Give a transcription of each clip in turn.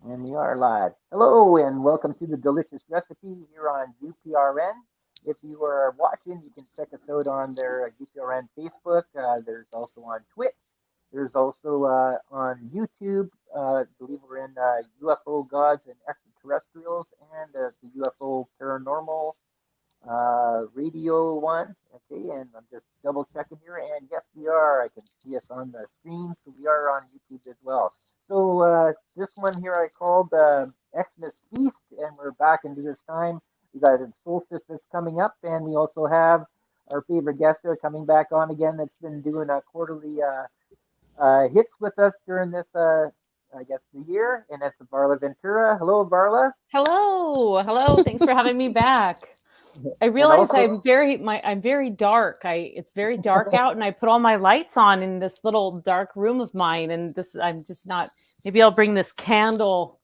And we are live. Hello, and welcome to the Delicious Recipe here on UPRN. If you are watching, you can check us out on their UPRN Facebook. There's also on Twitch. There's also on YouTube. I believe we're in UFO Gods and Extraterrestrials and the UFO Paranormal radio one. Okay, and I'm just double checking here, and yes, we are. I can see us on the screen, so we are on YouTube as well. So this one here I called Xmas Feast, and we're back into this time. We got a solstice that's coming up, and we also have our favorite guest there coming back on again. That's been doing a quarterly hits with us during this. I guess the year, and that's Varla Ventura. Hello, Varla, Hello, hello. Thanks for having me back. I and realize also I'm very dark. It's very dark out, and I put all my lights on in this little dark room of mine. And this I'm just not. Maybe I'll bring this candle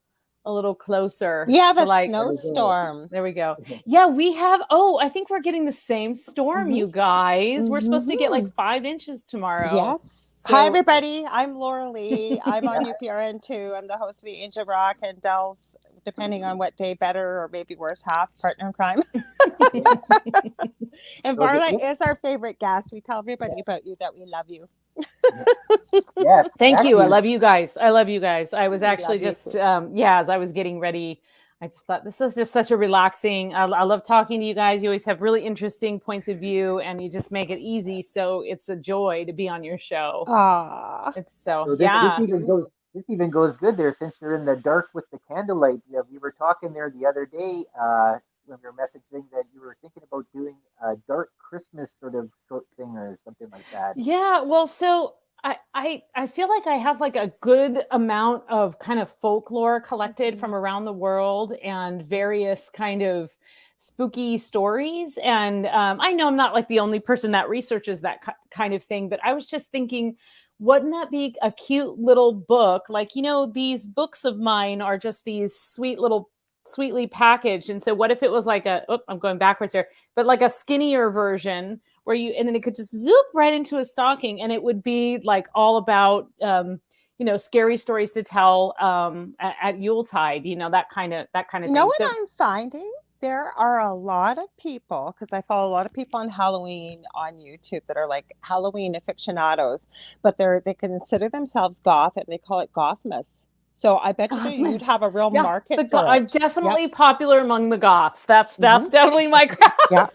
a little closer You have to a like. there we go. snowstorm. There we go. Yeah, we have. Oh, I think we're getting the same storm, hmm you guys. We're supposed to get hmm like 5 inches tomorrow. Yes. Hi, So everybody. I'm Laura Lee. I'm on UPRN too. I'm the host of the Angel Rock and Dell's, depending on what day, better or maybe worse half, partner in crime. Yeah. And So Varla is our favorite guest. We tell everybody about you that we love you. yes, thank you. I actually, love you guys. I love you guys. I was We actually love you just, too. yeah, as I was getting ready, I just thought this is just such a relaxing. I love talking to you guys. You always have really interesting points of view, and you just make it easy. So it's a joy to be on your show. Aw. It's so, so this yeah. even goes good there since you're in the dark with the candlelight. Yeah, we were talking there the other day when we were messaging that you were thinking about doing a dark Christmas sort of short thing or something like that. Yeah, well, so I feel like I have like a good amount of kind of folklore collected Mhm. from around the world and various kind of spooky stories. And I know I'm not like the only person that researches that kind of thing, but I was just thinking, wouldn't that be a cute little book? Like, these books of mine are just these sweet little sweetly packaged. And so what if it was like I'm going backwards here, but like a skinnier version where and then it could just zoop right into a stocking, and it would be like all about scary stories to tell at Yuletide, that kind of You know thing. what So I'm finding? There are a lot of people, because I follow a lot of people on Halloween on YouTube that are like Halloween aficionados, but they consider themselves goth and they call it gothmas. So I bet you that you'd Gothmas, have a real yeah, market for I'm it. Yep. definitely popular among the goths. That's hmm definitely my crowd. Yeah.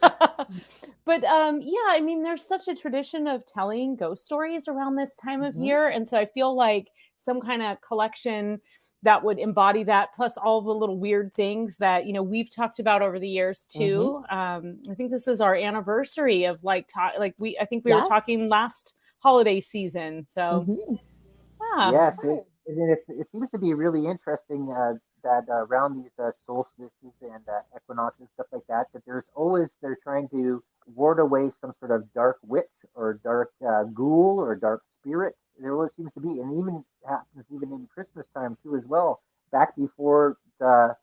But yeah, I mean, there's such a tradition of telling ghost stories around this time of hmm year, and so I feel like some kind of collection that would embody that, plus all the little weird things that we've talked about over the years hmm too. I think this is our anniversary of I think we were Yes. talking last holiday season. So hmm yeah, Yes, it seems to be really interesting that around these solstices and equinoxes and stuff like that, that there's always they're trying to ward away some sort of dark witch or dark ghoul or dark spirit. There always seems to be, and even happens even in Christmas time too as well. Back before the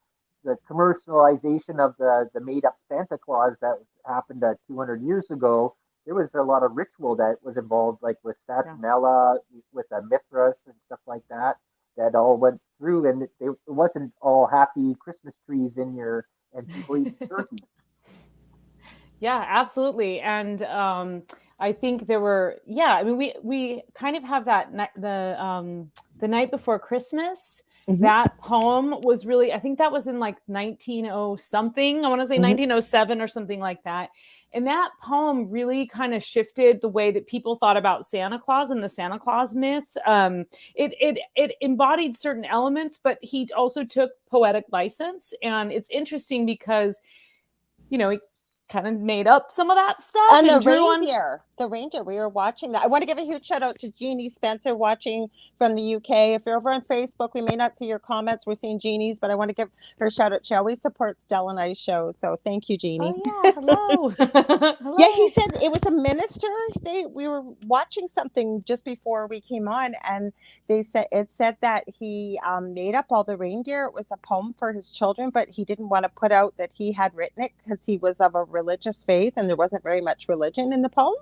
commercialization of the made up Santa Claus that happened 200 years ago, there was a lot of ritual that was involved, like with yeah. Saturnella, with Mithras and stuff like that, that all went through, and it wasn't all happy Christmas trees in your and people eating turkey. Yeah, absolutely. And I think there were, yeah, I mean, we kind of have that the night before Christmas. hmm That poem was really, I think that was in like 190 something. I want to say hmm 1907 or something like that. And that poem really kind of shifted the way that people thought about Santa Claus and the Santa Claus myth. It embodied certain elements, but he also took poetic license. And it's interesting because he kind of made up some of that stuff And and drew on. the reindeer, we were watching that. I want to give a huge shout out to Jeannie Spencer watching from the UK. If you're over on Facebook, we may not see your comments. We're seeing Jeannie's, but I want to give her a shout out. She always supports Dell and I's show. So thank you, Oh Jeannie. yeah, hello. Yeah, he Hello. said it was a minister. We were watching something just before we came on, and it said that he made up all the reindeer. It was a poem for his children, but he didn't want to put out that he had written it because he was of a religious faith, and there wasn't very much religion in the poem.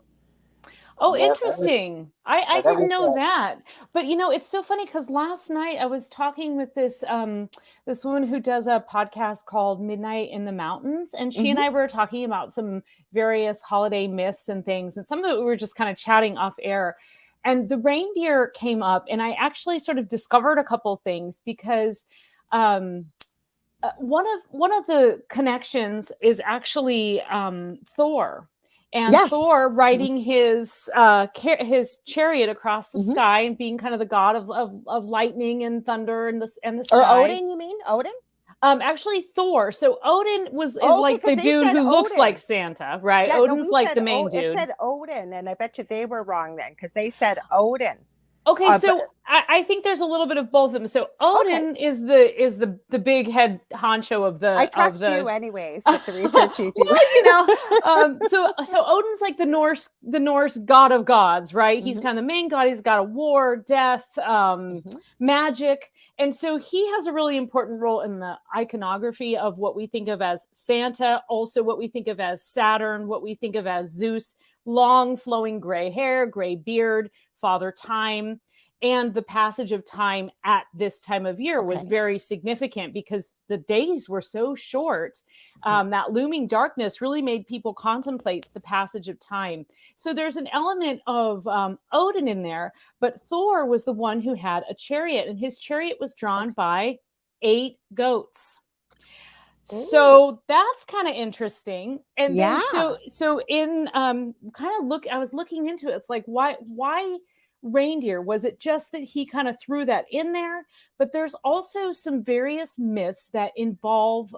Oh, Yeah, that was interesting. I yeah, that didn't was know that. But it's so funny because last night I was talking with this woman who does a podcast called Midnight in the Mountains, and she and Mhm. I were talking about some various holiday myths and things, and some of it we were just kind of chatting off air. And the reindeer came up, and I actually sort of discovered a couple things because um one of the connections is actually Thor, and Yes. Thor Mhm. riding his chariot across the Mhm. sky and being kind of the god of lightning and thunder and the Or sky. Odin, you mean? Odin? Actually, Thor. So Odin is Oh, okay, like because the they dude said who looks like Odin. Santa, right? Yeah, no, Odin's we like said the main it dude. said Odin, and I bet you they were wrong then because they said Odin. Okay, But so I think there's a little bit of both of them. So okay, Odin is the big head honcho of I the of trust you the anyways with the research you do. well, so Odin's like the Norse god of gods, right? He's Mhm. kind of the main god. He's got a war, death, Mhm. magic, and so he has a really important role in the iconography of what we think of as Santa, also what we think of as Saturn, what we think of as Zeus, long flowing gray hair, gray beard, father time. And the passage of time at this time of year was Okay. very significant because the days were so short. Mhm. That looming darkness really made people contemplate the passage of time. So there's an element of Odin in there, but Thor was the one who had a chariot, and his chariot was drawn Okay. by 8 goats. Ooh. So that's kind of interesting. And then Yeah. so in kind of look, I was looking into it. It's like why reindeer? Was it just that he kind of threw that in there? But there's also some various myths that involve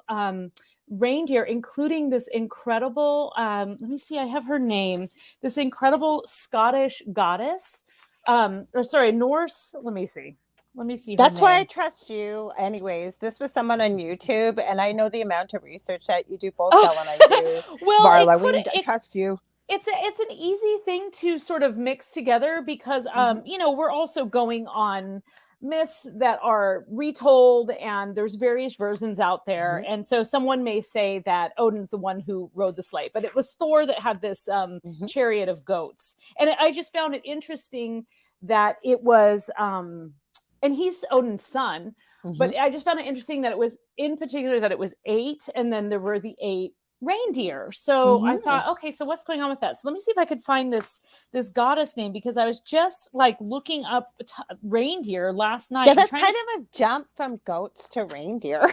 reindeer, including this incredible let me see, I have her name, this incredible Scottish goddess. Or sorry, Norse, let me see. Let me see her That's why I name. trust you. Anyways, this was someone on YouTube, and I know the amount of research that you do, both Belle and I do. Oh, well, Varla, I it trust you. it's an easy thing to sort of mix together because Mhm. we're also going on myths that are retold, and there's various versions out there. Mhm. And so someone may say that Odin's the one who rode the sleigh, but it was Thor that had this Mhm. chariot of goats. And I just found it interesting that it was and he's Odin's son, Mhm. but I just found it interesting that it was in particular that it was 8, and then there were the 8 reindeer. So I Mhm. thought, okay, so what's going on with that? So let me see if I could find this goddess name, because I was just like looking up reindeer last Yeah, night and that's trying to kind of a jump from goats to reindeer.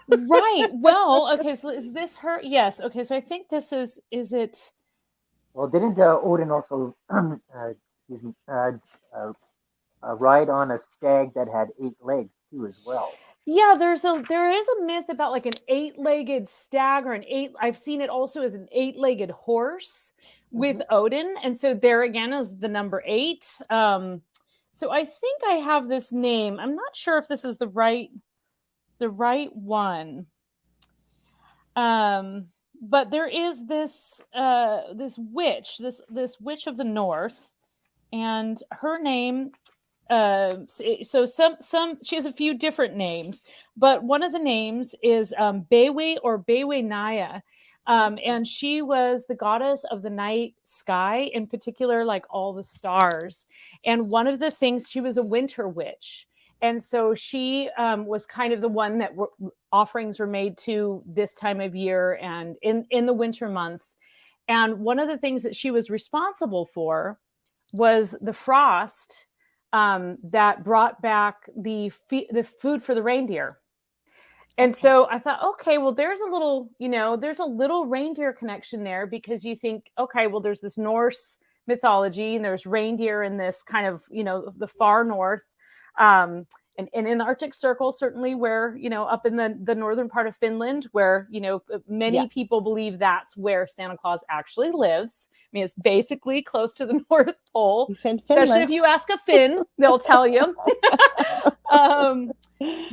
right. Well, okay, so is this her? Yes. Okay, so I think this is it. well, didn't Odin also excuse me uh, ride on a stag that had 8 legs too as well? Yeah, there is a myth about like an eight-legged stag, or an eight. I've seen it also as an eight-legged horse with Mhm. Odin, and so there again is the number 8. So I think I have this name. I'm not sure if this is the right one. Um, but there is this witch, this witch of the north, and her name so some she has a few different names, but one of the names is Bewe or Bewe Naya. And she was the goddess of the night sky, in particular, like all the stars. And one of the things, she was a winter witch. And so she was kind of the one that offerings were made to this time of year and in the winter months. And one of the things that she was responsible for was the frost that brought back the food for the reindeer. And Okay. so I thought, okay, well, there's a little reindeer connection there, because you think, okay, well, there's this Norse mythology and there's reindeer in this kind of, the far north. Um, and in the Arctic Circle, certainly, where, up in the northern part of Finland, where, Yeah. many people believe that's where Santa Claus actually lives. I mean, it's basically close to the North Pole, He's in especially if Finland. you ask a Finn, they'll tell you. um,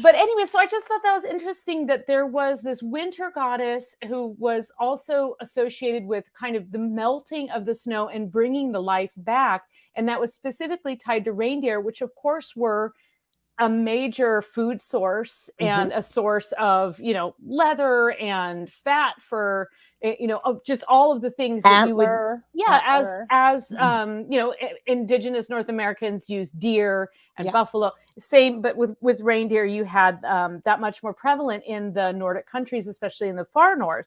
but anyway, so I just thought that was interesting that there was this winter goddess who was also associated with kind of the melting of the snow and bringing the life back. And that was specifically tied to reindeer, which of course were, a major food source and a source of, leather and fat for, of just all of the things that you would, Antler, yeah, antler. as indigenous North Americans use deer and Yeah. buffalo. Same, but with reindeer, you had that much more prevalent in the Nordic countries, especially in the far north.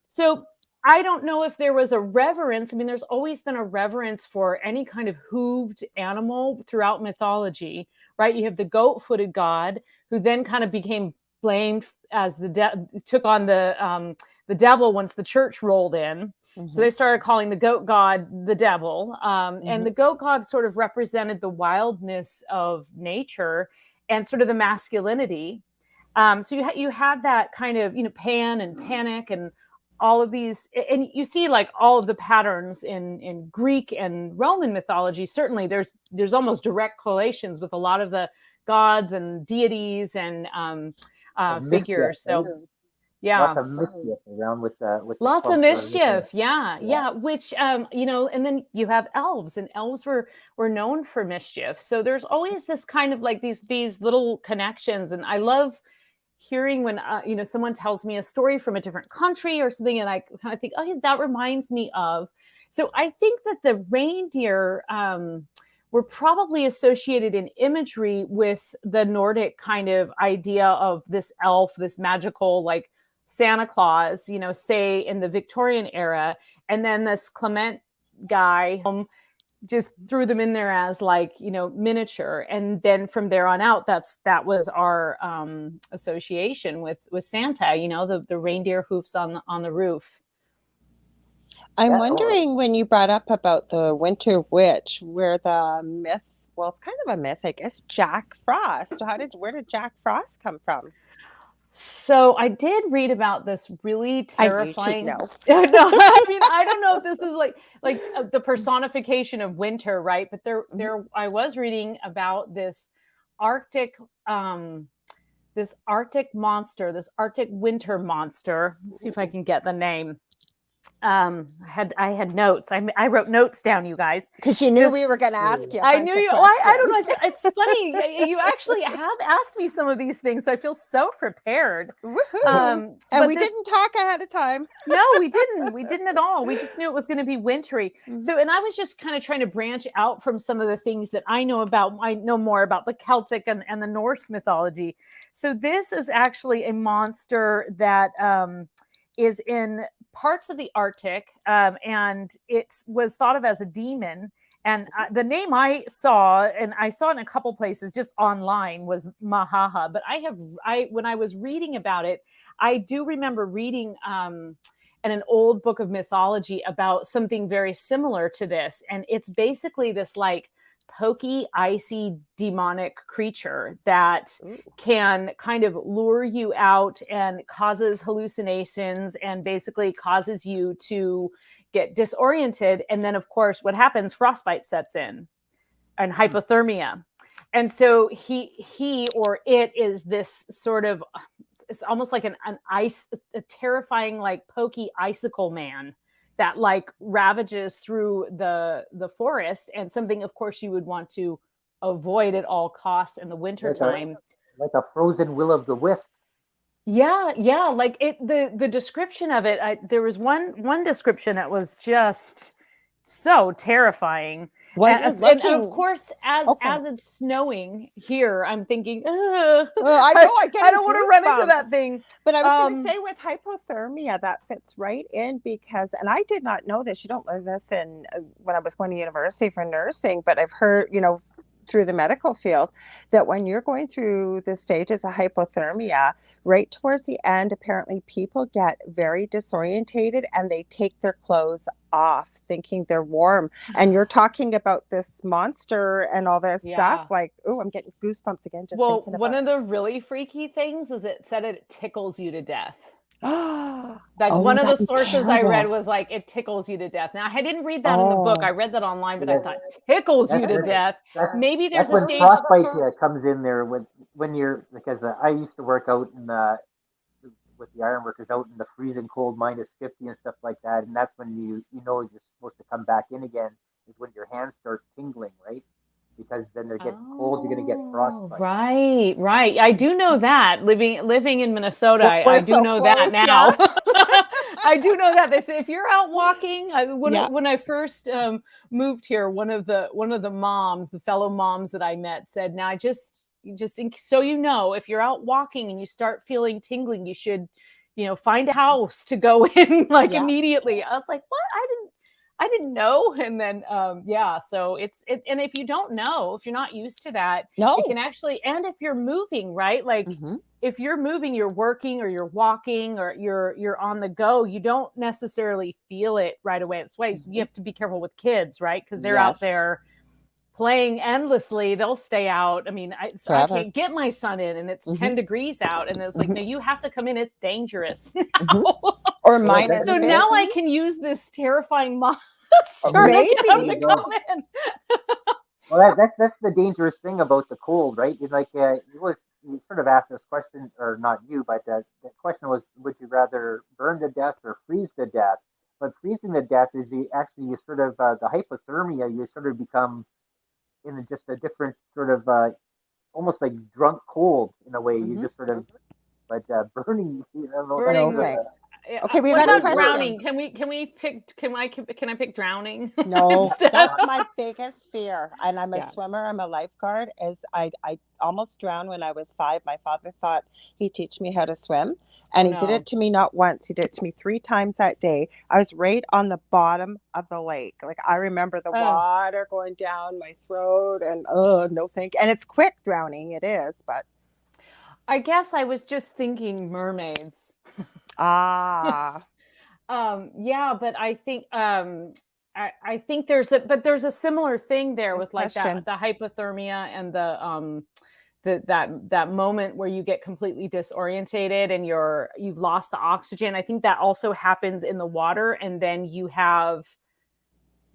So I don't know if there was a reverence. I mean, there's always been a reverence for any kind of hooved animal throughout mythology, right? You have the goat-footed god, who then kind of became blamed as took on the devil once the church rolled in. So they started calling the goat god the devil, and the goat god sort of represented the wildness of nature and sort of the masculinity. So you had that kind of Pan and Panic and all of these, and you see like all of the patterns in Greek and Roman mythology. Certainly there's almost direct correlations with a lot of the gods and deities and figures. So yeah, lots of mischief around with lots of mischief. Yeah. Which and then you have elves, and elves were known for mischief. So there's always this kind of like these little connections, and I love hearing when someone tells me a story from a different country or something, and I kind of think, oh yeah, that reminds me of. So I think that the reindeer were probably associated in imagery with the Nordic kind of idea of this elf, this magical like Santa Claus, say in the Victorian era, and then this Clement guy just threw them in there as like miniature, and then from there on out that was our association with Santa, the reindeer hoofs on the roof. I'm wondering when you brought up about the Winter Witch, where the myth, well, it's kind of a myth, I guess, Jack Frost. Where did Jack Frost come from? So I did read about this really terrifying. No, I mean, I don't know if this is like the personification of winter, right? But there, I was reading about this Arctic, monster, this Arctic winter monster. Let's see if I can get the name. I had notes. I wrote notes down, you guys, because you knew we were going to ask you. I knew you. I don't know. It's funny. You actually have asked me some of these things, so I feel so prepared. And we didn't talk ahead of time. No, we didn't. We didn't at all. We just knew it was going to be wintry. So, and I was just kind of trying to branch out from some of the things that I know about. I know more about the Celtic and the Norse mythology. So this is actually a monster that is in parts of the Arctic, and it was thought of as a demon. And the name I saw, and I saw it in a couple places just online, was Mahaha. But when I was reading about it, I do remember reading in an old book of mythology about something very similar to this. And it's basically this like pokey, icy, demonic creature that can kind of lure you out and causes hallucinations and basically causes you to get disoriented. And then, of course, what happens? Frostbite sets in and hypothermia. And so he or it is this sort of, it's almost like a terrifying, like pokey icicle man that like ravages through the forest, and something, of course, you would want to avoid at all costs in the wintertime. Like a frozen will-o'-the-wisp. Yeah. Like the description of it, there was one description that was just so terrifying. And of course, as it's snowing here, I'm thinking, I don't want to run into that thing. But I was going to say, with hypothermia, that fits right in, because, and I did not know this, you don't learn this when I was going to university for nursing, but I've heard, through the medical field, that when you're going through the stages of hypothermia, right towards the end, apparently people get very disorientated and they take their clothes off thinking they're warm. And you're talking about this monster and all this stuff, like, oh, I'm getting goosebumps again just thinking about it. One of the really freaky things is it said it tickles you to death. One of the sources I read was like, it tickles you to death. Now, I didn't read that in the book. I read that online, but I thought, tickles you to death. Maybe there's a stage. Frostbite comes in there when you're, because I used to work out with the ironworkers out in the freezing cold -50 and stuff like that, and that's when you know you're supposed to come back in again, is when your hands start tingling, right? because then they're getting cold. You're going to get frostbite. Right. I do know that living in Minnesota, I do so know close, that now. yeah. I do know that they say if you're out walking, Yeah. when I first moved here, one of the moms, the fellow moms that I met, said, "Now, so you know, if you're out walking and you start feeling tingling, you should, find a house to go in like Yeah. immediately." I was like, "What? I didn't know." And then, so and if you don't know, if you're not used to that, No. it can actually, and if you're moving, right? Like Mhm. if you're moving, you're working or you're walking or you're on the go, you don't necessarily feel it right away. That's why you have to be careful with kids, right? Because they're out Yes. there playing endlessly. They'll stay out. I mean, I Forever. can't get my son in, and it's 10 degrees out, and it's like, no, you have to come in. It's dangerous now. Or Yeah, minus So 50. now I can use this terrifying monster to get him Maybe. to come in. Well, that's the dangerous thing about the cold, right? It's like you sort of asked this question, or not you, but the question was, would you rather burn to death or freeze to death? But freezing to death is you sort of the hypothermia. You sort of become in just a different sort of almost like drunk cold in a way. You just sort of, but burning, I don't know. That's Burning. No thanks. Yeah, Okay, we what got a about question. drowning? Can I pick drowning? No, instead? that's my biggest fear. And I'm a Yeah. swimmer, I'm a lifeguard. Is I almost drowned when I was 5. My father thought he'd teach me how to swim. And he did No. it to me not once, he did it to me 3 times that day. I was right on the bottom of the lake. Like I remember the water going down my throat and no thank you. And it's quick drowning, it is, but I guess I was just thinking mermaids. ah. Yeah, but I think I think there's a similar thing there with like Question. the hypothermia and that moment where you get completely disorientated and you've lost the oxygen. I think that also happens in the water, and then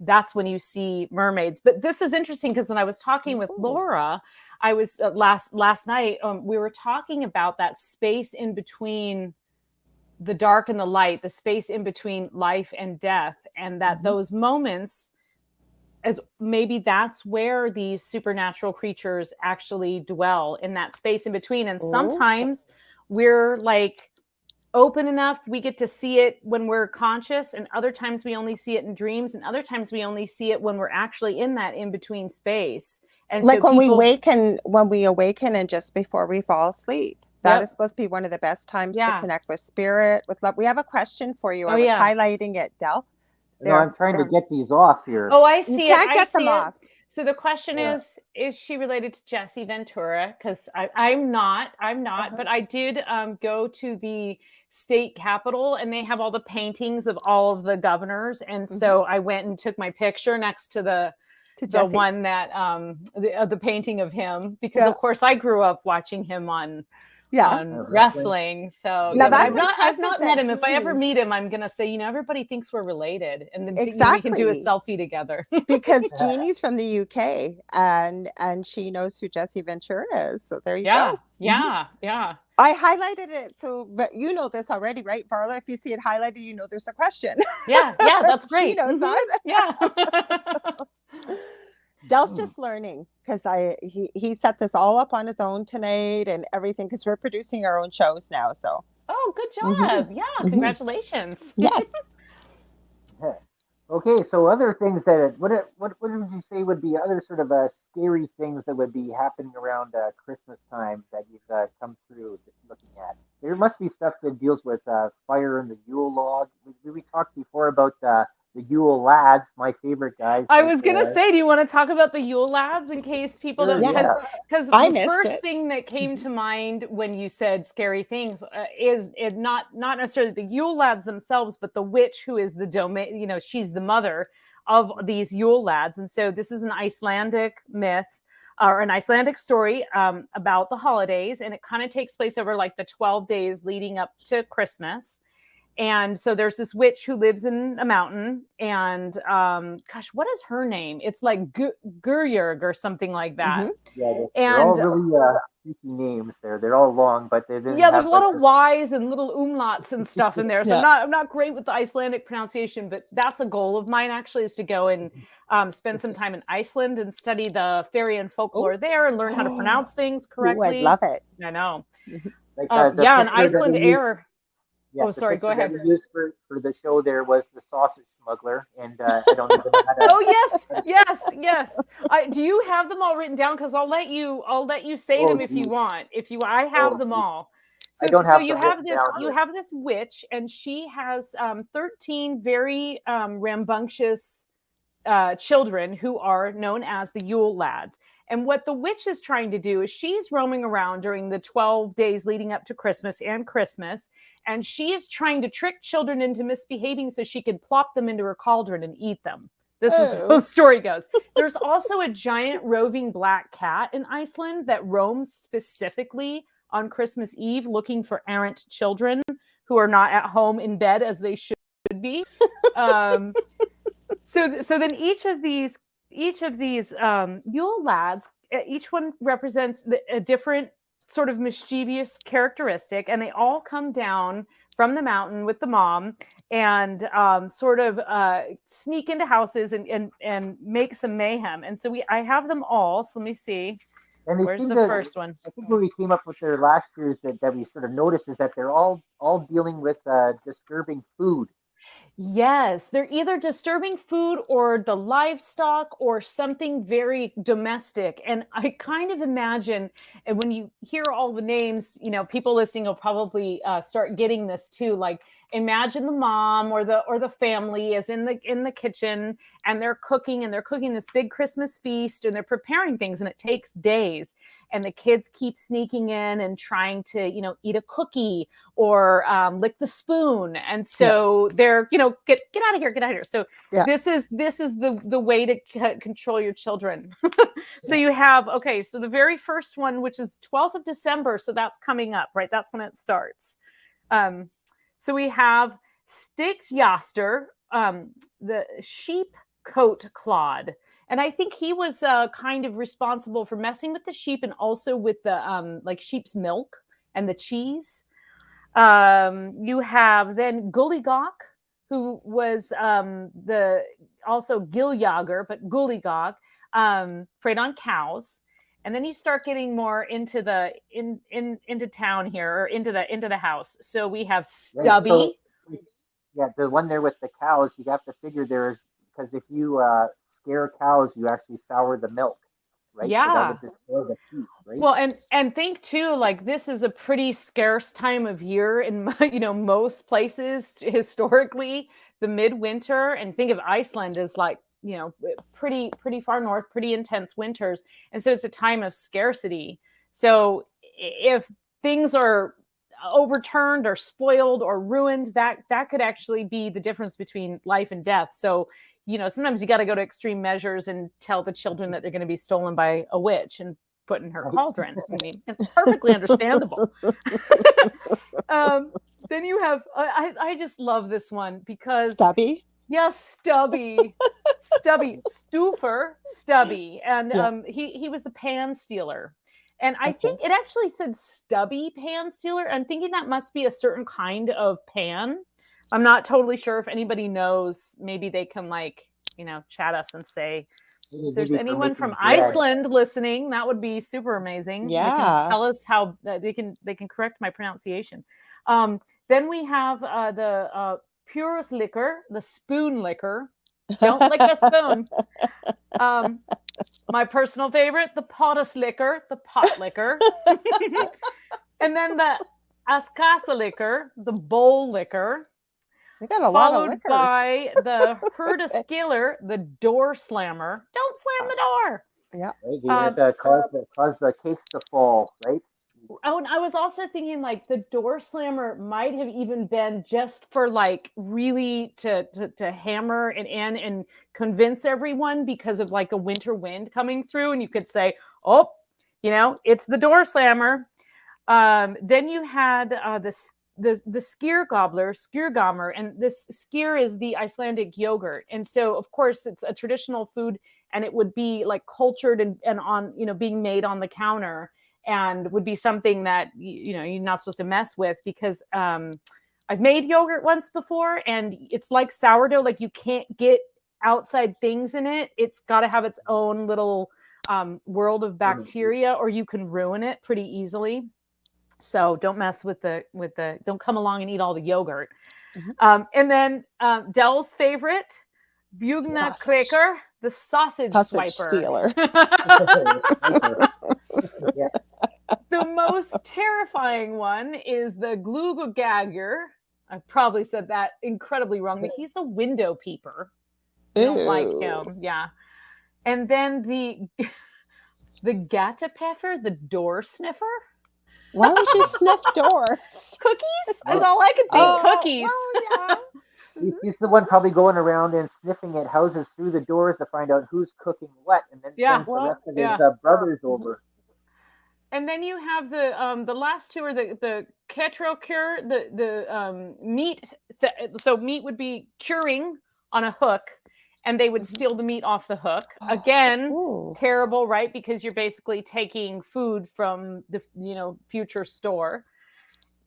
that's when you see mermaids. But this is interesting because when I was talking with Laura, I was last night, we were talking about that space in between the dark and the light, the space in between life and death, and that those moments, as maybe that's where these supernatural creatures actually dwell, in that space in between. And sometimes we're like open enough, we get to see it when we're conscious, and other times we only see it in dreams, and other times we only see it when we're actually in that in between space. And like so when we awaken and just before we fall asleep. That is supposed to be one of the best times to connect with spirit, with love. We have a question for you. I was highlighting it, Del. No, I'm trying to get these off here. Oh, I see you it. can't get them off. So the question is she related to Jesse Ventura? Because I'm not, but I did go to the state capitol, and they have all the paintings of all of the governors. And so I went and took my picture next to the one that the painting of him, because of course I grew up watching him on wrestling. So now I've not met him. If I ever meet him, I'm gonna say, everybody thinks we're related, and then we can do a selfie together. Because Jeannie's from the UK and she knows who Jesse Ventura is. So there you go. Yeah. I highlighted it, so but you know this already, right, Varla? If you see it highlighted, you know there's a question. Yeah, that's great. She knows that. Yeah. Del's just learning because he set this all up on his own tonight and everything, because we're producing our own shows now. So good job. Yeah, congratulations. Yeah. Okay, so other things that what would you say would be other sort of scary things that would be happening around Christmas time that you've come through looking at? There must be stuff that deals with fire in the Yule log. We talked before about the Yule lads, my favorite guys. I was going to say, do you want to talk about the Yule lads in case people don't? Because the first thing that came to mind when you said scary things is it not necessarily the Yule lads themselves, but the witch who is the domain, she's the mother of these Yule lads. And so this is an Icelandic myth or an Icelandic story about the holidays. And it kind of takes place over like the 12 days leading up to Christmas. And so there's this witch who lives in a mountain, and what is her name? It's like Gurjurg or something like that. Yeah, they're all really tricky names there. They're all long, but they didn't Yeah, there's have a like lot of Y's and little umlauts and stuff in there. So Yeah. I'm not great with the Icelandic pronunciation, but that's a goal of mine actually, is to go and spend some time in Iceland and study the fairy and folklore there and learn how to pronounce things Ooh, I'd correctly. love it. I know. like the Yeah, and picture that Iceland we used. air. Yeah, Oh, the sorry. Go picture that ahead. we used for the show there was the sausage smuggler, and I don't even know how to. Oh yes, yes, yes. Do you have them all written down? Because I'll let you say Oh, them if you geez. want. I have Oh, them geez. all. I So don't so have them written down you here. have this witch, and she has 13 very rambunctious children who are known as the Yule lads. And what the witch is trying to do is she's roaming around during the 12 days leading up to Christmas and Christmas. And she is trying to trick children into misbehaving so she could plop them into her cauldron and eat them. This is how the story goes. There's also a giant roving black cat in Iceland that roams specifically on Christmas Eve looking for errant children who are not at home in bed as they should be. So then each of these Yule lads, each one represents a different sort of mischievous characteristic, and they all come down from the mountain with the mom and sort of sneak into houses and make some mayhem. And so I have them all. So let me see. And they Where's seem the to. first one? I think what we came up with there last year is that we sort of noticed is that they're all dealing with disturbing food. Yes, they're either disturbing food or the livestock or something very domestic. And I kind of imagine, and when you hear all the names, people listening will probably start getting this too. Like, imagine the mom or the family is in the kitchen, and they're cooking this big Christmas feast, and they're preparing things, and it takes days. And the kids keep sneaking in and trying to, eat a cookie or lick the spoon. And so they're, get out of here, get out of here. So this is the way to control your children. So you have, so the very first one, which is 12th of December. So that's coming up, right? That's when it starts. So we have Stigjaster, the sheep coat clod. And I think he was kind of responsible for messing with the sheep and also with the like sheep's milk and the cheese. You have then Gulligok, who was the also Giljager, but Gulligok preyed on cows. And then you start getting more into the into town here, or into the house. So we have Stubby. Yeah, the one there with the cows, you have to figure there is, because if you scare cows, you actually sour the milk, right? Yeah. So that would destroy the peace, right? Well, and think too, like, this is a pretty scarce time of year in most places historically, the midwinter, and think of Iceland as like, pretty far north, pretty intense winters, and so it's a time of scarcity. So if things are overturned or spoiled or ruined, that could actually be the difference between life and death. So sometimes you got to go to extreme measures and tell the children that they're going to be stolen by a witch and put in her cauldron. I mean, it's perfectly understandable. Then you have, I just love this one because Stubby. Yes, Stubby, Stuffer, Stubby, and he was the pan stealer. And I think it actually said Stubby pan stealer. I'm thinking that must be a certain kind of pan. I'm not totally sure. If anybody knows, maybe they can chat us and say, if there's anyone from Iceland listening, that would be super amazing. Yeah. They can tell us how they can correct my pronunciation. Then we have the Purus liquor, the spoon liquor. Don't lick a spoon. My personal favorite, the potus liquor, the pot liquor. And then the Askasa liquor, the bowl liquor. We got a lot of Followed liquors. by the Herda Skiller, the door slammer. Don't slam the door. Yeah. It caused the case to fall, right? Oh, and I was also thinking the door slammer might have even been just for really to hammer it in and convince everyone because of a winter wind coming through, and you could say, oh, it's the door slammer. Then you had the skyr gobbler, skyrgammer, and this skyr is the Icelandic yogurt, and so of course it's a traditional food, and it would be cultured and on being made on the counter. and would be something that you're not supposed to mess with, because I've made yogurt once before, and it's like sourdough. Like, you can't get outside things in it. It's got to have its own little world of bacteria, or you can ruin it pretty easily. So don't mess with don't come along and eat all the yogurt. And then Dell's favorite, Bugna Quaker, the sausage swiper. Stealer. Yeah. The most terrifying one is the Glugagagger. I probably said that incredibly wrong, but he's the window peeper. I don't like him. Yeah. And then the Gattapeffer, the door sniffer. Why would you sniff doors? Cookies is all I could think. Cookies. Well, yeah. He's the one probably going around and sniffing at houses through the doors to find out who's cooking what, and then sends the rest of his brothers over. And then you have the last two are the Ketrocure, the meat. So meat would be curing on a hook, and they would steal the meat off the hook. Again, terrible, right? Because you're basically taking food from the future store.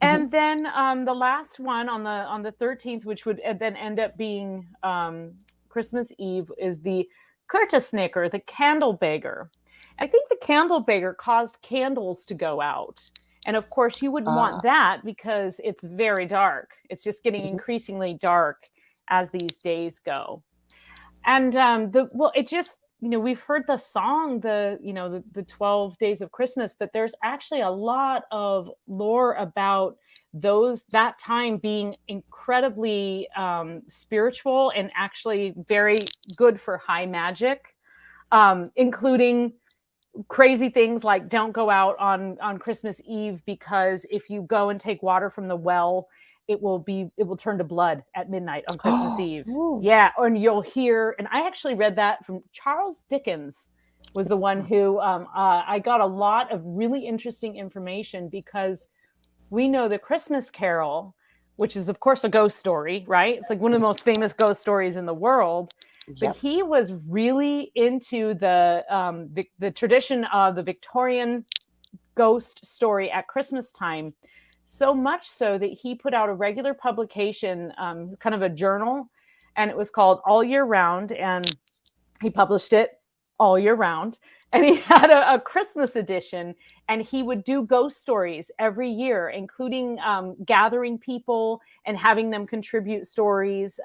And then the last one on the 13th, which would then end up being Christmas Eve, is the Kurtasnicker, the candle beggar. I think the candle beggar caused candles to go out. And of course, you wouldn't want that, because it's very dark. It's just getting increasingly dark as these days go. And it just, we've heard the song, the 12 Days of Christmas, but there's actually a lot of lore about that time being incredibly spiritual and actually very good for high magic, including crazy things like don't go out on Christmas Eve, because if you go and take water from the well, it will turn to blood at midnight on Christmas Eve. Yeah. And you'll hear, and I actually read that from Charles Dickens, was the one who I got a lot of really interesting information, because we know the Christmas Carol, which is of course a ghost story, right? It's like one of the most famous ghost stories in the world. But he was really into the tradition of the Victorian ghost story at Christmas time. So much so that he put out a regular publication, kind of a journal, and it was called All Year Round, and he published it all year round. And he had a Christmas edition, and he would do ghost stories every year, including gathering people and having them contribute stories.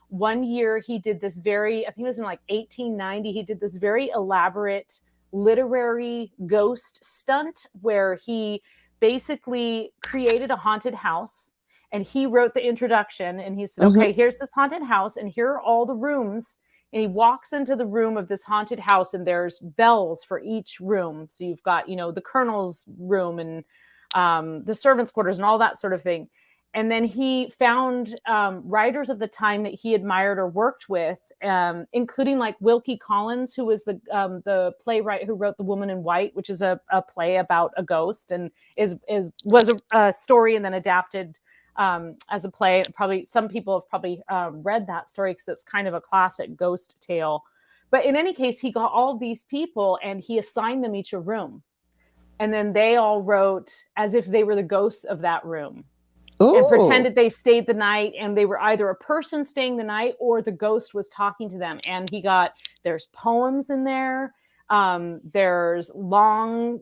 One year he did this I think it was in like 1890, he did this very elaborate literary ghost stunt where he basically created a haunted house, and he wrote the introduction, and he said, okay, here's this haunted house, and here are all the rooms. And he walks into the room of this haunted house, and there's bells for each room. So you've got, the colonel's room and the servants' quarters and all that sort of thing. And then he found writers of the time that he admired or worked with, including like Wilkie Collins, who was the playwright who wrote The Woman in White, which is a play about a ghost, and was a story and then adapted as a play. Probably some people have probably read that story because it's kind of a classic ghost tale. But in any case, he got all these people and he assigned them each a room, and then they all wrote as if they were the ghosts of that room. And pretended they stayed the night, and they were either a person staying the night or the ghost was talking to them. And there's poems in there. There's long,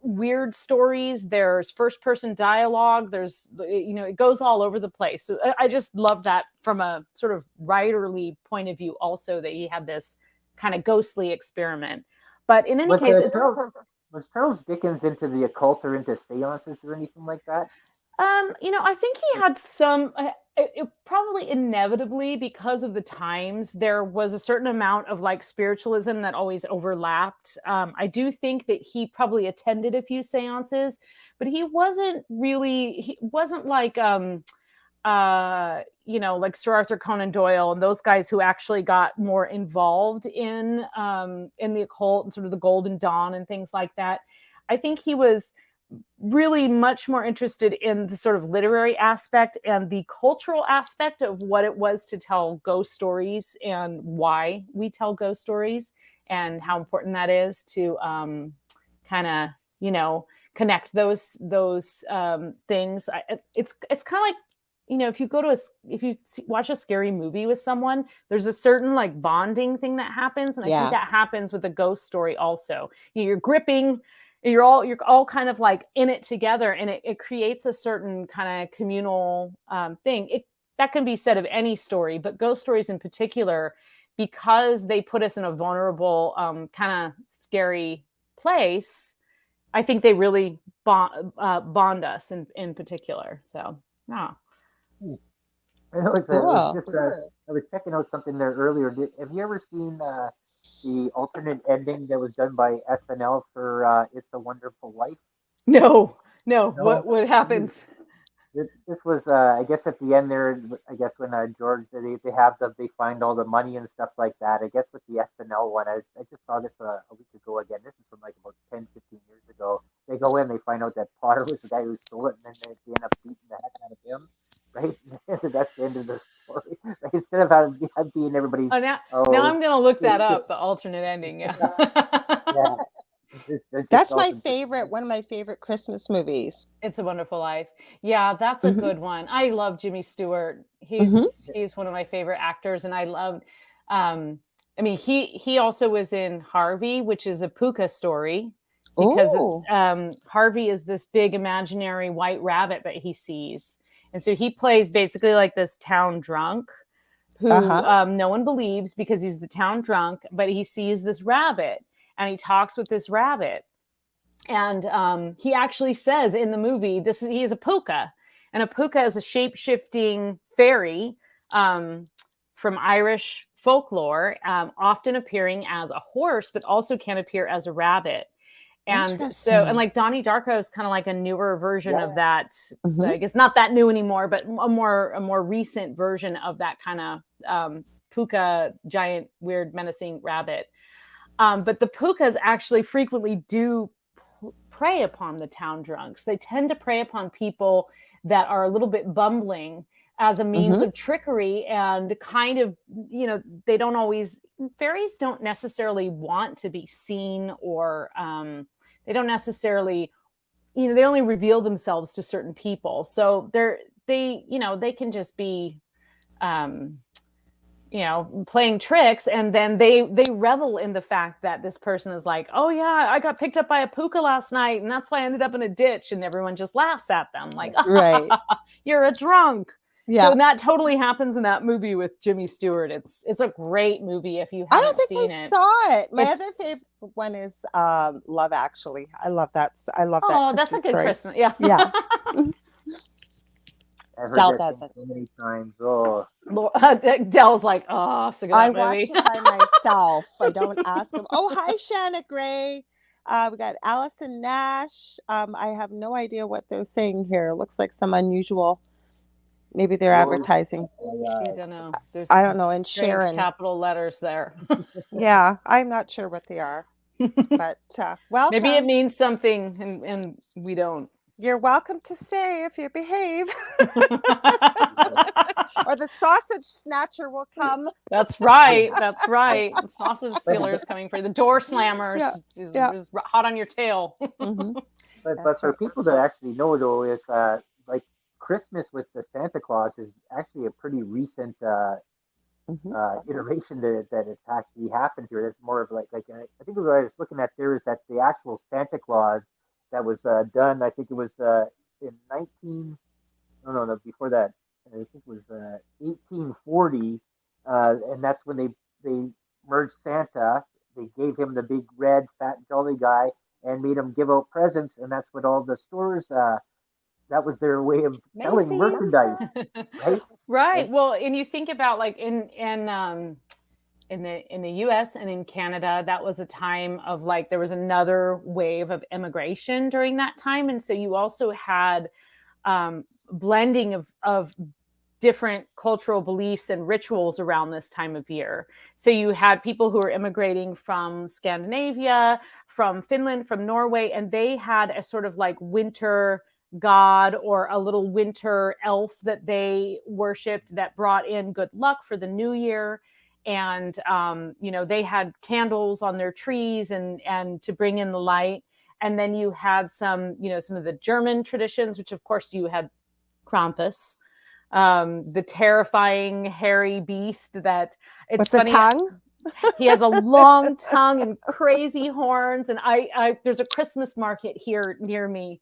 weird stories. There's first person dialogue. There's, it goes all over the place. So I just love that from a sort of writerly point of view also, that he had this kind of ghostly experiment. But in any case, was Charles Dickens into the occult or into seances or anything like that? I think he had some, probably inevitably because of the times, there was a certain amount of like spiritualism that always overlapped. I do think that he probably attended a few seances, but he wasn't like, like Sir Arthur Conan Doyle and those guys who actually got more involved in the occult and sort of the Golden Dawn and things like that. I think he was really much more interested in the sort of literary aspect and the cultural aspect of what it was to tell ghost stories and why we tell ghost stories and how important that is to kind of connect those things. It's kind of like, if you go to watch a scary movie with someone, there's a certain like bonding thing that happens, and I think that happens with a ghost story also. You're gripping, you're all kind of like in it together, and it creates a certain kind of communal thing. That can be said of any story, but ghost stories in particular, because they put us in a vulnerable kind of scary place, I think they really bond us in particular. So yeah. I know it was just I was checking out something there earlier. Have you ever seen the alternate ending that was done by SNL for "It's a Wonderful Life"? No. No, What happens? this was I guess at the end there. I guess when George they find all the money and stuff like that. I guess with the SNL one, I just saw this a week ago again. This is from like about 10-15 years ago. They go in, they find out that Potter was the guy who stole it, and then they end up beating the heck out of him. Right? That's the end of the story. Like, instead of having being everybody's. Oh, now I'm gonna look that up. The alternate ending. Yeah. Yeah. That's my favorite. One of my favorite Christmas movies. It's a Wonderful Life. Yeah, that's a good one. I love Jimmy Stewart. He's one of my favorite actors, and I love. I mean, he also was in Harvey, which is a puka story, because Harvey is this big imaginary white rabbit that he sees, and so he plays basically like this town drunk who no one believes because he's the town drunk, but he sees this rabbit and he talks with this rabbit. And he actually says in the movie, he is a puka, and a puka is a shape-shifting fairy from Irish folklore, often appearing as a horse, but also can appear as a rabbit. And so, and like Donnie Darko is kind of like a newer version of that. Like, it's not that new anymore, but a more recent version of that kind of puka, giant, weird, menacing rabbit. But the pukas actually frequently do prey upon the town drunks. They tend to prey upon people that are a little bit bumbling as a means of trickery, and kind of, they don't always, fairies don't necessarily want to be seen, or they don't necessarily, they only reveal themselves to certain people. So they can just be, playing tricks, and then they revel in the fact that this person is like, oh yeah, I got picked up by a puka last night, and that's why I ended up in a ditch, and everyone just laughs at them like, right, you're a drunk. Yeah. So that totally happens in that movie with Jimmy Stewart. It's a great movie if you haven't seen it. I saw it. My other favorite one is Love Actually. I love that. I love that. Oh, that's a good Christmas. Yeah. Yeah. I've heard that so many times. Oh, Dell's like, oh, so good I movie. watch it by myself. I don't ask him. Oh, hi, Shanna Gray. We got Allison Nash. I have no idea what they're saying here. It looks like some unusual. Maybe they're advertising. I don't know. I don't know. And Sharon, capital letters there. Yeah, I'm not sure what they are. But welcome. Maybe it means something, and we don't. You're welcome to stay if you behave. Or the sausage snatcher will come. That's right. That's right. The sausage stealer is coming for you. The door slammers is hot on your tail. But for people that actually know, though, is like Christmas with the Santa Claus is actually a pretty recent iteration that it's actually happened here. It's more of like I think what I was looking at there is that the actual Santa Claus that was done. I think it was in before that. I think it was 1840, and that's when they merged Santa. They gave him the big red fat jolly guy and made him give out presents, and that's what all the stores. That was their way of selling merchandise, right? Right. Well, and you think about like in the US and in Canada, that was a time of like, there was another wave of immigration during that time. And so you also had blending of different cultural beliefs and rituals around this time of year. So you had people who were immigrating from Scandinavia, from Finland, from Norway, and they had a sort of like winter god or a little winter elf that they worshipped that brought in good luck for the new year. And, they had candles on their trees and to bring in the light. And then you had some, some of the German traditions, which of course you had Krampus, the terrifying hairy beast that it's With the funny. tongue? He has a long tongue and crazy horns. And I there's a Christmas market here near me,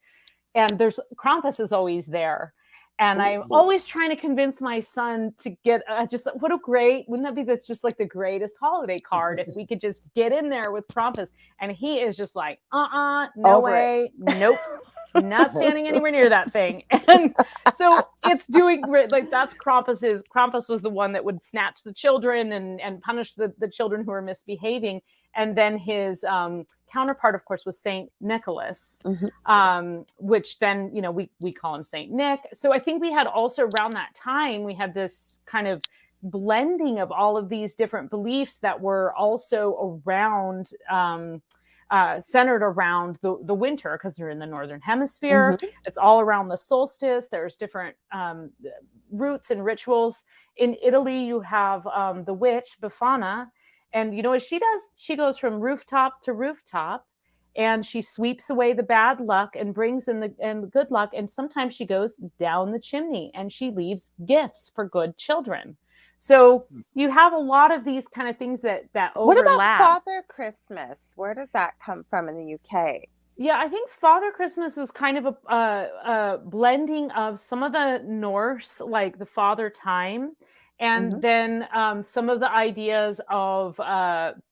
and there's Krampus is always there. And I'm always trying to convince my son to get just what a great, wouldn't that be that's just like the greatest holiday card if we could just get in there with Krampus. And he is just like, no Over way, nope, not standing anywhere near that thing. And so it's doing like that's Krampus was the one that would snatch the children and punish the children who were misbehaving. And then his counterpart, of course, was Saint Nicholas, which then, we call him Saint Nick. So I think we had also around that time, we had this kind of blending of all of these different beliefs that were also around, centered around the winter, because they're in the Northern Hemisphere. It's all around the solstice. There's different roots and rituals. In Italy, you have the witch, Befana. And you know what she does? She goes from rooftop to rooftop, and she sweeps away the bad luck and brings in the good luck. And sometimes she goes down the chimney and she leaves gifts for good children. So you have a lot of these kind of things that overlap. What about Father Christmas? Where does that come from in the UK? Yeah, I think Father Christmas was kind of a blending of some of the Norse, like the Father Time, and then some of the ideas of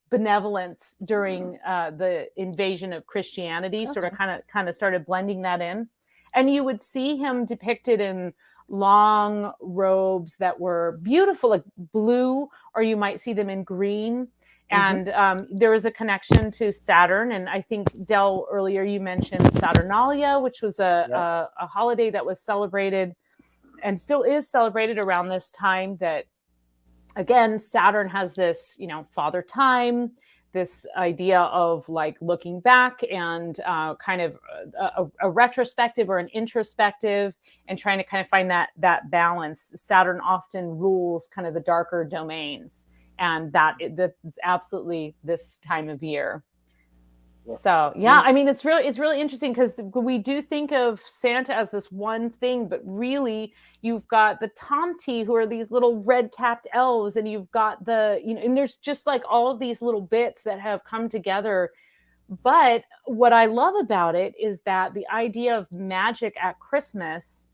benevolence during the invasion of Christianity. Sort of kind of started blending that in, and you would see him depicted in long robes that were beautiful, like blue, or you might see them in green. And there is a connection to Saturn. And I think, Del, earlier you mentioned Saturnalia, which was a holiday that was celebrated and still is celebrated around this time. That, again, Saturn has this, father time, this idea of like looking back and kind of a retrospective or an introspective, and trying to kind of find that balance. Saturn often rules kind of the darker domains. And that's absolutely this time of year. So, I mean, it's really interesting, because we do think of Santa as this one thing, but really you've got the Tomty, who are these little red-capped elves, and you've got and there's just like all of these little bits that have come together. But what I love about it is that the idea of magic at Christmas,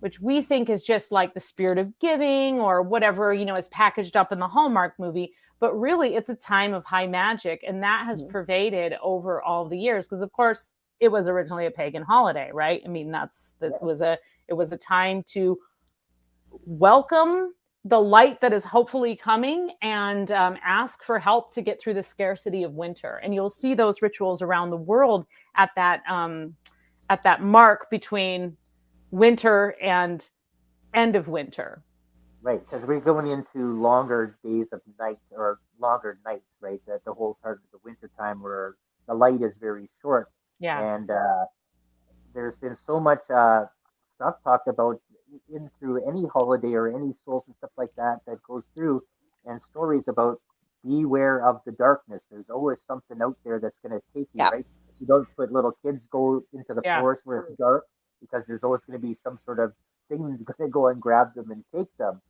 which we think is just like the spirit of giving or whatever, is packaged up in the Hallmark movie. But really, it's a time of high magic. And that has pervaded over all the years, because, of course, it was originally a pagan holiday, right? I mean, it was a time to welcome the light that is hopefully coming, and ask for help to get through the scarcity of winter. And you'll see those rituals around the world at that mark between winter and end of winter. Right, because we're going into longer days of night, or longer nights, right? That the whole part of the winter time where the light is very short. Yeah. And there's been so much stuff talked about in through any holiday or any solstice, stuff like that goes through, and stories about beware of the darkness. There's always something out there that's going to take you, right? You don't put little kids go into the forest where it's dark, because there's always going to be some sort of thing that's going to go and grab them and take them.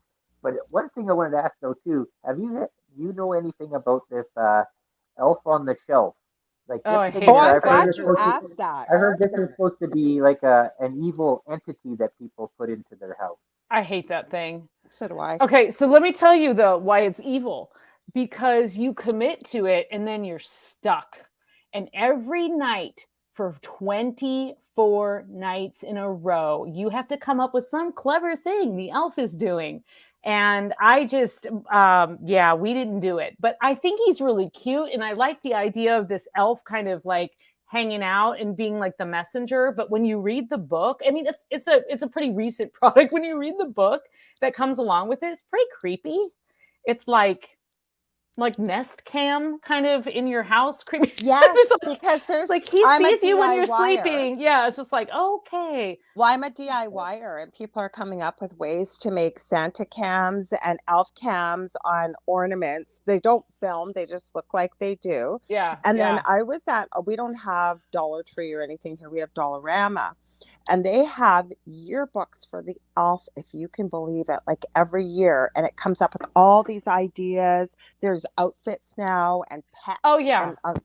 But one thing I wanted to ask, though, too, you know anything about this elf on the shelf? Like, I'm glad you asked that. I heard this is supposed to be like an evil entity that people put into their house. I hate that thing. So do I. Okay, so let me tell you, though, why it's evil. Because you commit to it and then you're stuck. And every night for 24 nights in a row, you have to come up with some clever thing the elf is doing. And I just, we didn't do it. But I think he's really cute. And I like the idea of this elf kind of like hanging out and being like the messenger. But when you read the book, I mean, it's a pretty recent product. When you read the book that comes along with it, it's pretty creepy. It's like, like nest cam kind of in your house creeping. Yes, Like, because it's like he I'm a sees you when you're DIYer. sleeping. Yeah, it's just like, okay. Well, I'm a DIYer, and people are coming up with ways to make Santa cams and elf cams on ornaments. They don't film, they just look like they do. Yeah, And then yeah. I was at, we don't have Dollar Tree or anything here, we have Dollarama. And they have yearbooks for the elf, if you can believe it, like every year. And it comes up with all these ideas. There's outfits now and pets. Oh, yeah. And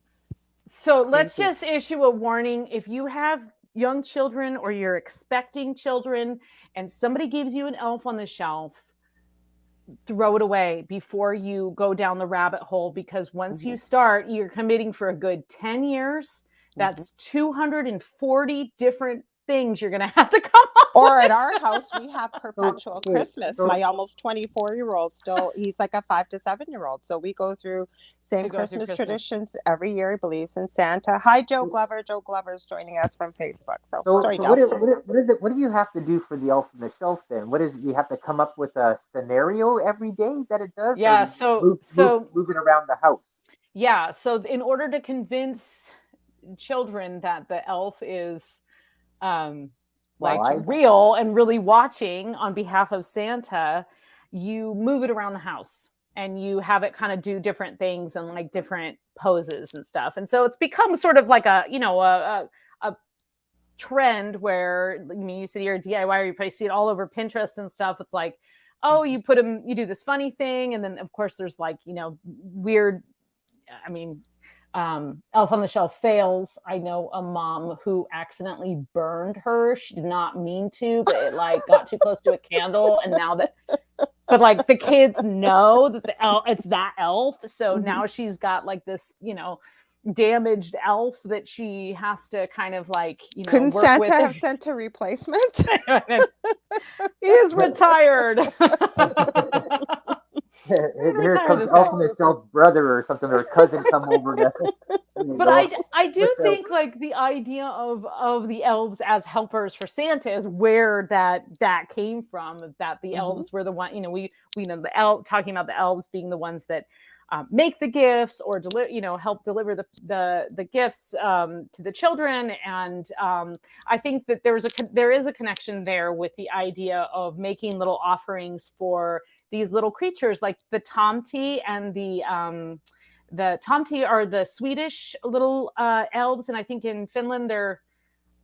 so let's crazy. just issue a warning. If you have young children or you're expecting children and somebody gives you an elf on the shelf, throw it away before you go down the rabbit hole, because once you start, you're committing for a good 10 years. That's 240 different things you're going to have to come up Or with. at our house, we have perpetual Christmas. My almost 24-year-old still, he's like a 5 to 7-year-old. So we go through same Christmas traditions every year. He believes in Santa. Hi, Joe Glover. Joe Glover's joining us from Facebook. So sorry, what do you have to do for the elf on the shelf then? What is, you have to come up with a scenario every day that it does? Yeah, or you move it around the house? Yeah, so in order to convince children that the elf is real and really watching on behalf of Santa, you move it around the house and you have it kind of do different things and like different poses and stuff. And so it's become sort of like a, a trend where, I mean, you said you're a DIY, you probably see it all over Pinterest and stuff. It's like, oh, you put them, you do this funny thing. And then of course there's like, weird, I mean, Elf on the Shelf fails. I know a mom who accidentally burned her. She did not mean to, but it like got too close to a candle. And now but like the kids know that it's that elf. So now she's got like this, damaged elf that she has to kind of like, couldn't work Santa with. have sent a replacement? He's retired. Here comes Elf on the Shelf's brother or something, or cousin come over to. But I do think like the idea of the elves as helpers for Santa is where that came from. That the elves were the one, we know the talking about the elves being the ones that make the gifts or help deliver the gifts to the children. And I think that there is a connection there with the idea of making little offerings for these little creatures, like the tomte and the tomte are the Swedish little elves, and I think in Finland they're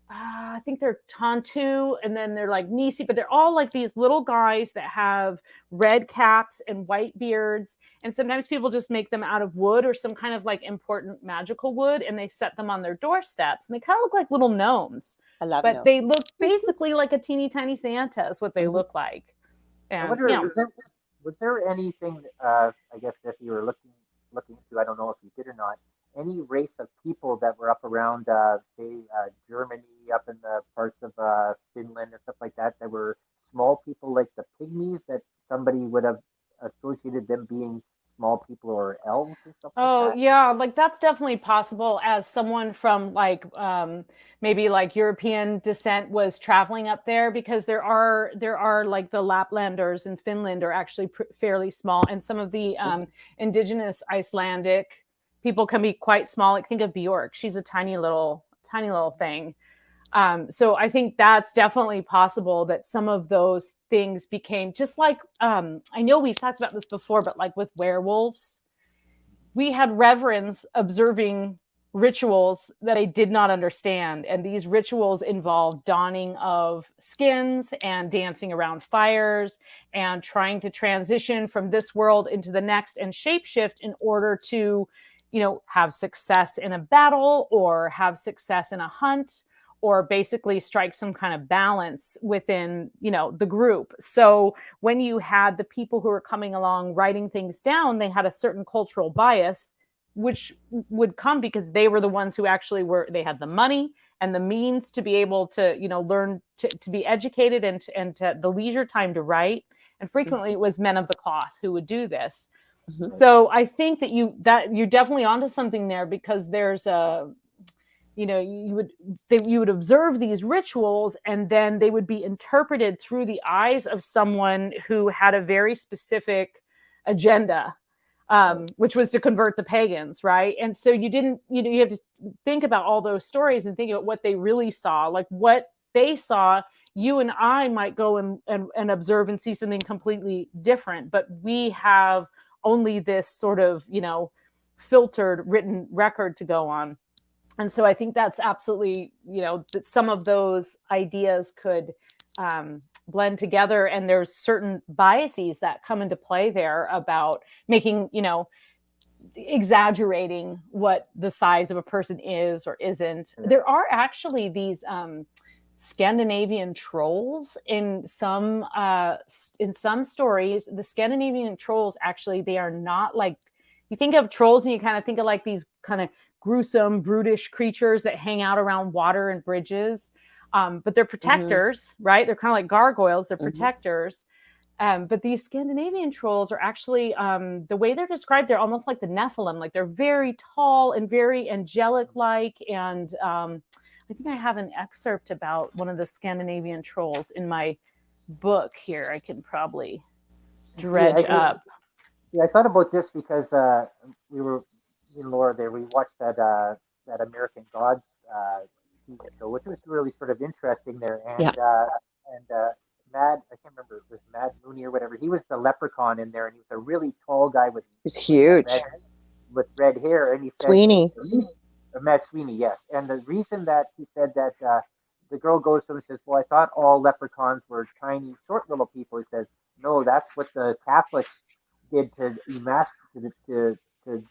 Tontu, and then they're like Nisi, but they're all like these little guys that have red caps and white beards. And sometimes people just make them out of wood or some kind of like important magical wood, and they set them on their doorsteps, and they kind of look like little gnomes. I love but they look basically like a teeny tiny Santa is what they look like. And, I wonder, was there anything, I guess if you were looking to, I don't know if you did or not, any race of people that were up around, say, Germany, up in the parts of Finland and stuff like that, that were small people like the pygmies, that somebody would have associated them being small people or elves and stuff like that? Oh, yeah, like that's definitely possible. As someone from like maybe like European descent was traveling up there, because there are like the Laplanders in Finland are actually fairly small, and some of the indigenous Icelandic people can be quite small. Like think of Bjork, she's a tiny little thing. So I think that's definitely possible that some of those things became just like, I know we've talked about this before, but like with werewolves, we had reverends observing rituals that I did not understand. And these rituals involved donning of skins and dancing around fires and trying to transition from this world into the next and shapeshift in order to, have success in a battle or have success in a hunt, or basically strike some kind of balance within, the group. So when you had the people who were coming along writing things down, they had a certain cultural bias, which would come because they were the ones who actually they had the money and the means to be able to, learn to be educated and to the leisure time to write. And frequently it was men of the cloth who would do this. So I think that you're definitely onto something there, because there's a, you would observe these rituals, and then they would be interpreted through the eyes of someone who had a very specific agenda. which was to convert the pagans, right? And so you didn't, you have to think about all those stories and think about what they really saw, like what they saw. You and I might go and observe and see something completely different, but we have only this sort of, filtered written record to go on. And so I think that's absolutely, that some of those ideas could blend together, and there's certain biases that come into play there about making, exaggerating what the size of a person is or isn't. There are actually these Scandinavian trolls in some stories. The Scandinavian trolls, actually, they are not like, you think of trolls and you kind of think of like these kind of gruesome, brutish creatures that hang out around water and bridges. But they're protectors, right? They're kind of like gargoyles. They're protectors. But these Scandinavian trolls are actually, the way they're described, they're almost like the Nephilim. Like they're very tall and very angelic-like. And I think I have an excerpt about one of the Scandinavian trolls in my book here. I can probably dredge up. Yeah, I thought about this because we were in Laura there. We watched that American Gods TV show, which was really sort of interesting there. And Mad, I can't remember, it was Mad Mooney or whatever. He was the leprechaun in there, and he was a really tall guy he's huge with red hair. And he said, Sweeney. Matt Sweeney, yes. And the reason that he said that, the girl goes to him and says, "Well, I thought all leprechauns were tiny, short little people." He says, "No, that's what the Catholics did to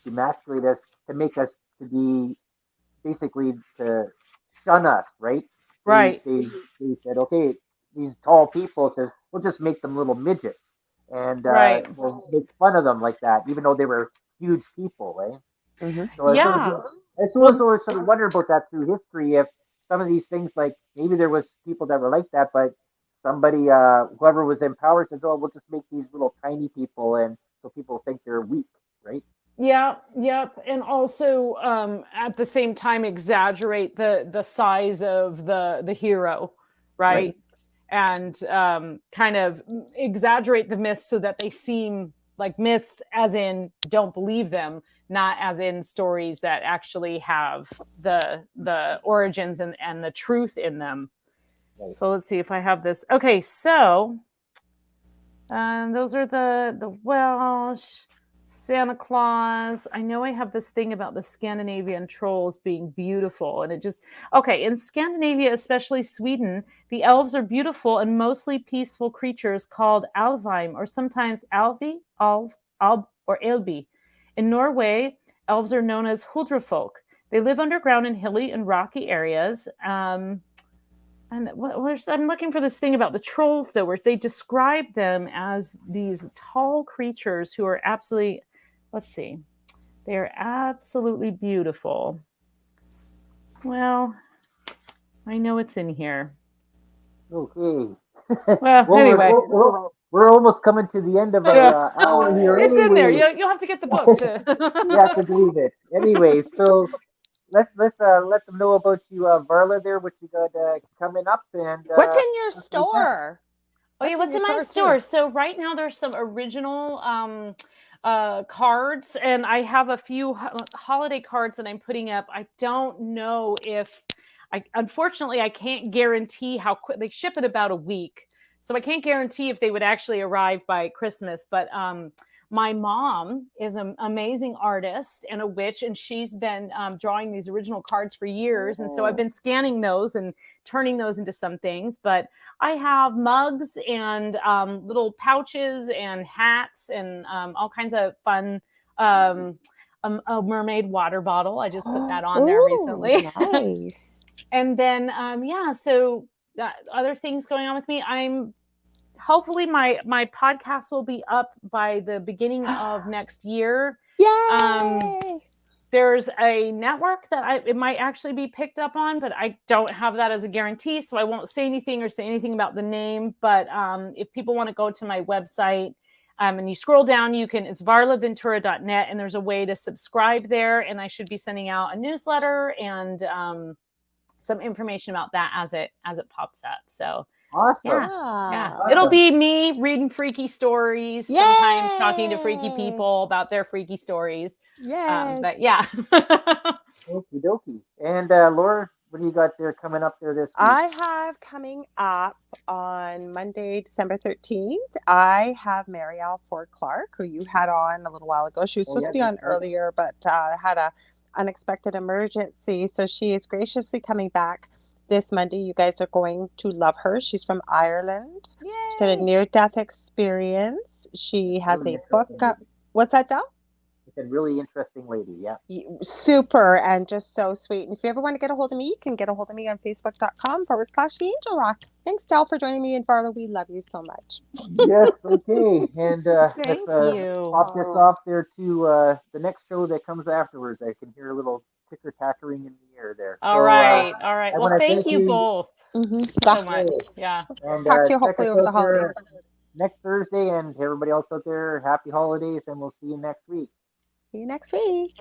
demasculate us, to make us to be basically to shun us, right?" Right. They said, "Okay, these tall people, says we'll just make them little midgets, and we'll make fun of them like that, even though they were huge people, right?" So I sort of wonder about that through history, if some of these things, like maybe there was people that were like that, but somebody, whoever was in power, says, "Oh, we'll just make these little tiny people, and so people think they're weak," right? Yeah, yep. And also at the same time exaggerate the size of the hero, right? And kind of exaggerate the myths so that they seem like myths, as in don't believe them, not as in stories that actually have the origins and the truth in them. Right. So let's see if I have this. Okay, so those are the Welsh. Santa Claus. I know I have this thing about the Scandinavian trolls being beautiful, and it just, okay, in Scandinavia, especially Sweden, the elves are beautiful and mostly peaceful creatures called Alvheim, or sometimes Alvi, Alb, or Elbi. In Norway, elves are known as Huldrefolk. They live underground in hilly and rocky areas. And I'm looking for this thing about the trolls, though, where they describe them as these tall creatures who are absolutely, let's see, they are absolutely beautiful. Well, I know it's in here. Okay. Well, anyway. We're almost coming to the end of our hour here. It's in there. You'll have to get the book to. You have to believe it. Anyway, so let's let them know about you, Varla. There, what you got coming up, and what's in your store? What's in my store? So right now there's some original cards, and I have a few holiday cards that I'm putting up. I don't know if unfortunately I can't guarantee how quick they ship in about a week, so I can't guarantee if they would actually arrive by Christmas. But my mom is an amazing artist and a witch, and she's been drawing these original cards for years. And so I've been scanning those and turning those into some things. But I have mugs and little pouches and hats and all kinds of fun. A mermaid water bottle. I just put that on there recently. Nice. And then, so other things going on with me. Hopefully my podcast will be up by the beginning of next year. Yay! There's a network that it might actually be picked up on, but I don't have that as a guarantee, so I won't say anything about the name. But if people want to go to my website and you scroll down, it's varlaventura.net, and there's a way to subscribe there, and I should be sending out a newsletter and some information about that as it pops up. So Awesome. Yeah. Ah. It'll Awesome. be me reading freaky stories, sometimes talking to freaky Yay! people about their freaky stories. Yes. But yeah. Okie dokie. And Laura, what do you got there coming up there this week? I have coming up on Monday, December 13th, I have Marielle Ford Clark, who you had on a little while ago. She was supposed to be on earlier, but had a unexpected emergency. So she is graciously coming back this Monday. You guys are going to love her. She's from Ireland. She's had a Yay. near-death experience. She has Really a book. interesting. What's that, Del? It's a really interesting lady. Yeah. Super and just so sweet. And if you ever want to get a hold of me, you can get a hold of me on facebook.com/the Angel Rock. Thanks, Del, for joining me. And Varla, we love you so much. Yes. Okay. And Thank let's you. pop this off there to the next show that comes afterwards. I can hear a little ticker tackering in the air there. All So, right. I Well, want to thank thank you you. both so much. Yeah. And Talk to you check hopefully us over the out there holidays. next Thursday, and everybody else out there, happy holidays, and we'll see you next week. See you next week.